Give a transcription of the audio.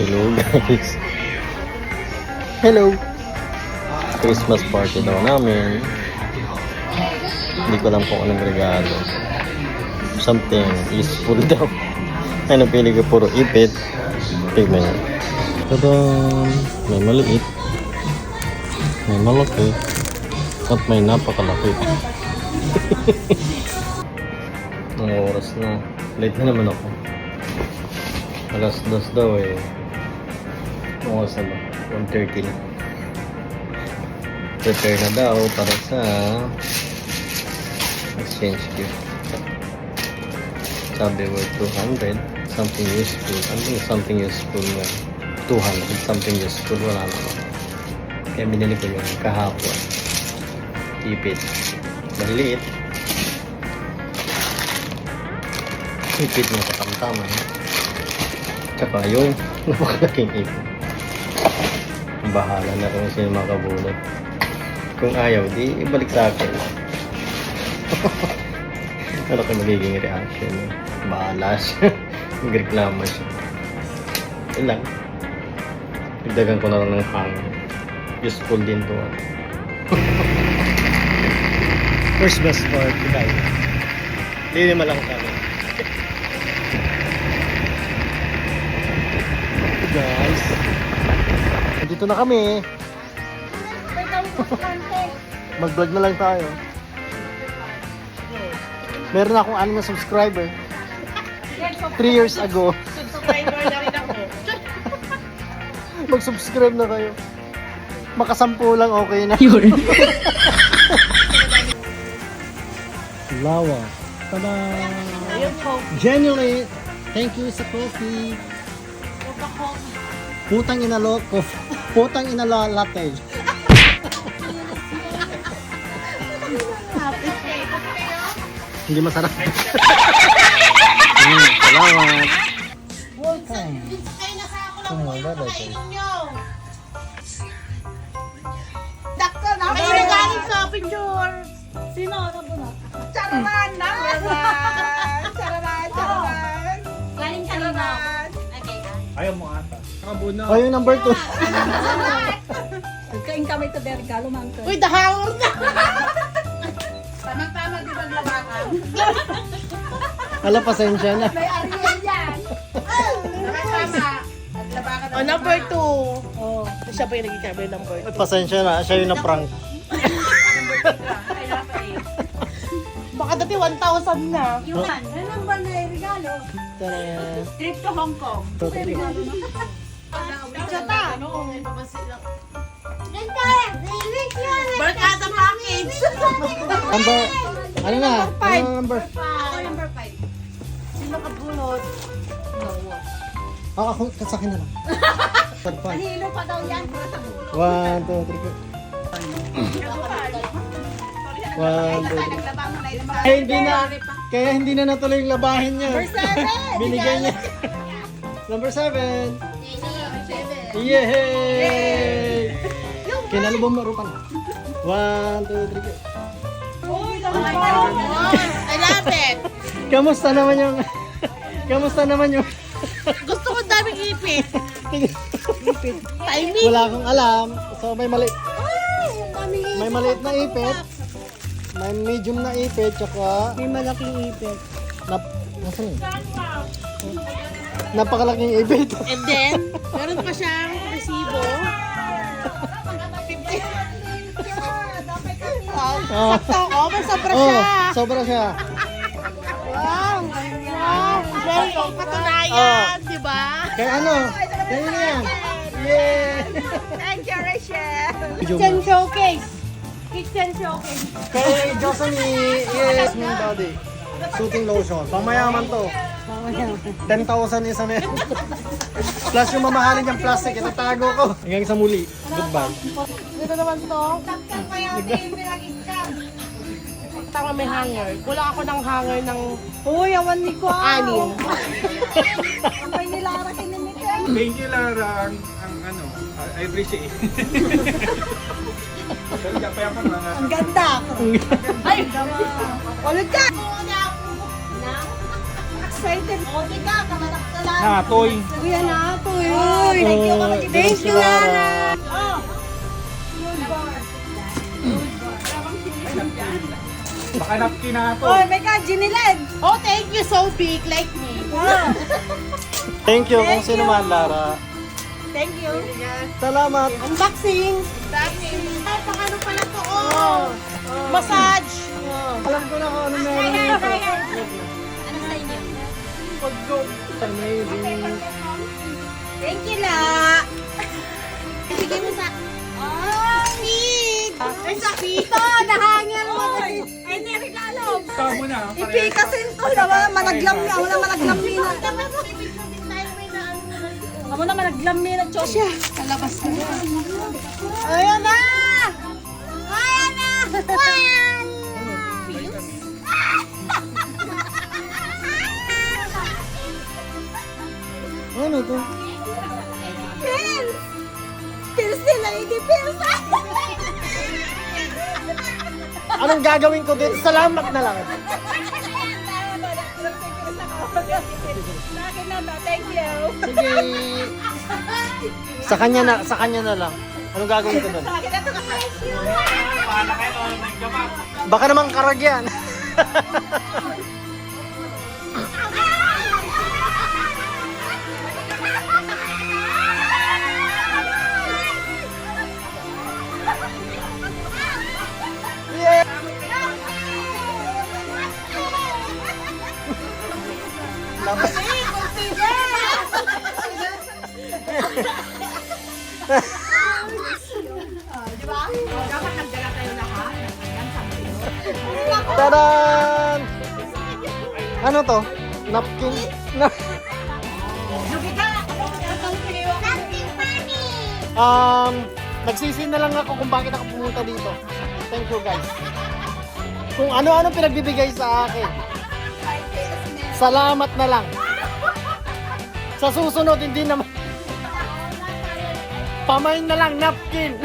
Hello guys. Hello. Christmas party daw namin. Hindi ko alam kung anong regalo. Something useful daw. Ay, napili ko puro ipit. Tignan nyo. Tadaan! May maliit. May malaki. At may napakalaki. Ang oras na. Late na naman ako. Alas 2 daw eh. Oras na ba? 1:30 na. Prepare na daw para sa exchange gift. Sabi worth 200. Something useful. Something useful nga. 200. Something useful. Wala naman. Kaya binili ko yung kahapon. Ipit. Maliliit. Ipit mo sa tamtaman. Tsaka yung napakalaking ipit. Bahala na kung sino makabunot. Kung ayaw, di ibalik sa akin. Ano kayo magiging reaction? Bahala siya. Magreklamo siya. Yun lang. Pagdagan ko na lang ng hang. Useful din to. Christmas party guys. Lilima lang kami. Guys. Dito na kami. Mag-vlog na lang tayo. Meron akong 6 na subscriber. 3 years ago. Subscriber na rin ako. Mag-subscribe na kayo. Makasampu lang okay na. Lawa. Tada! Genuinely, thank you sa coffee. Putang inaloko. Putang inalalatte. Hindi masarap. Salamat. Welcome. Dakto na. May nagaling sa picture. Sino? Ano po na? Chararan na. Chararan. Galing kanina. Okay. Ayaw mo ata. Nakabuno. Oh, yung number 2. Kain kami ito, Bergalo, Mangko. Uy, dahawar na. Tama-tama di ba labakan? Ala, pasensya na. May Ariel yan. Tama-tama. At labakan. Oh, number 2. Oh. Siya pa yung nagkikabi number 2. Ay, pasensya na. Siya yung na-prank. Baka dati 1,000 na. Yung ano number na yung regalo? Tara. Trip to Hong Kong. Chata. Barkada package. Number, ano na? Ano number? Ako number 5. Sino kabunot? Ako, sa akin na lang. Third one. Hilo pa daw yan. Para sa bulo. 1, 2, 3. 1, 2, 3. Kaya hindi na natuloy yung labahin niya. Number 7. Binigay niya. Number 7. Yay! Kinalubong marupan. 1, 2, 3. I love it. Kamusta naman yung... Kamusta naman yung... Gusto ko daming ipit. Timing. Wala akong alam. So may maliit. May maliit na ipit. May medium na ipit. Tsaka... May malaking ipit. Nasaan yun? Napakalaking ipit. And then, meron pa siyang resibo. Sakto ako, may sobra Oh, siya. sobra siya. Wow. Very patunayan, di ba? Kaya ano? Kaya na yan. Yay! Thank you, Rachel. Kitchen showcase. Kitchen showcase. Kay Johnny, yes, min body. Soothing lotion. Pamayaman to. 10,000 isa na yan. Plus yung mamahalin niyang plastic, itatago ko. Hanggang sa muli. Goodbye. Dito naman to. Tama may hanger. Kulang ako ng hanger ng Uy, awan ni ko. 6. May nilara kinimik. Thank you, Lara. Ang ano, I appreciate it. Pero kaya pa mga... Ang ganda. Ay, ulit ka. excited. O, di ka, kamanak ka lang. Na, toy. Uy, na to. Uy, thank you. Thank you, Lara. Oh, Baka napkin na to. Oh my God, Giniled. oh, thank you, so big, like me. Thank you kung sino man, Lara. Thank you. Salamat. Unboxing. Ay, baka ano pala to, oh. Massage. Alam ko na kung ano meron nito. Ano sa inyo? Amazing. Thank you, La. Ibigay mo sa... Oh, sweet. Ay, sakito. Nahangin mo. Ay, hindi regalo. Ikaw mo na. Ipikasin to. Wala managlam na. Wala managlam na. Dapat ibig sabihin tayo may naano na ito. Ako na managlam na. Chosya. Kalabas na. Ayan na! Ayan na! Ano to? Pills! Pills nila. Hindi pills. Anong gagawin ko dito? Salamat na lang. Sa akin na to. Thank you. Sige. Sa kanya na lang. Anong gagawin ko doon? Sa akin na to. Paala kayo, may gamak. Baka naman karagyan. Yeah. Labas. Tadan! Ano to? Napkin? Nagsisi na lang ako kung bakit ako pumunta dito. Thank you guys. Kung ano-ano pinagbibigay sa akin. Salamat na lang. Sa susunod hindi naman. Pamain na lang napkin.